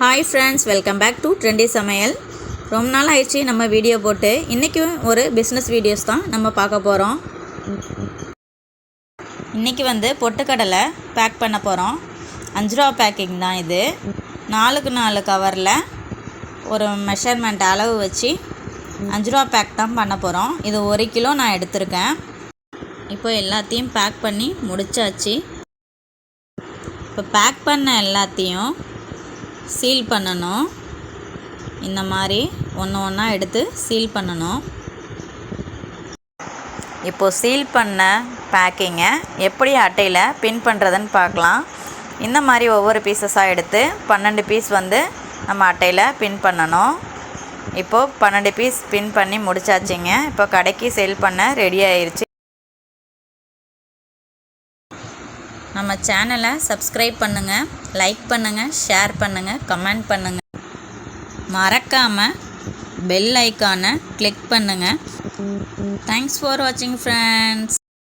Hi friends, welcome back to trendy சமையல். ரொம்ப நாள் ஆயிடுச்சு நம்ம வீடியோ போட்டு. இன்றைக்கும் ஒரு பிஸ்னஸ் வீடியோஸ் தான் நம்ம பார்க்க போகிறோம். இன்றைக்கி பொட்டுக்கடலை பேக் பண்ண போகிறோம். 5 ரூபா பேக்கிங் தான் இது. 4க்கு 4 கவரில் ஒரு மெஷர்மெண்ட் அளவு வச்சு 5 ரூபா பேக் தான் பண்ண போகிறோம். இது 1 கிலோ நான் எடுத்திருக்கேன். இப்போ எல்லாத்தையும் பேக் பண்ணி முடிச்சாச்சு. இப்போ பேக் பண்ண எல்லாத்தையும் சீல் பண்ணணும். இந்த மாதிரி ஒன்று ஒன்றா எடுத்து சீல் பண்ணணும். இப்போது சீல் பண்ண பேக்கிங்கை எப்படி அட்டையில் பின் பண்ணுறதுன்னு பார்க்கலாம். இந்த மாதிரி ஒவ்வொரு பீசஸாக எடுத்து 12 பீஸ் நம்ம அட்டையில் பின் பண்ணணும். இப்போது 12 பீஸ் பின் பண்ணி முடிச்சாச்சுங்க. இப்போ கடைக்கு சேல் பண்ண ரெடி ஆயிடுச்சு. நம்ம சேனலை சப்ஸ்கிரைப் பண்ணுங்கள், லைக் பண்ணுங்கள், ஷேர் பண்ணுங்கள், கமெண்ட் பண்ணுங்கள். மறக்காமல் பெல் ஐக்கானை கிளிக் பண்ணுங்கள். தேங்க்ஸ் ஃபார் வாட்சிங் ஃப்ரெண்ட்ஸ்.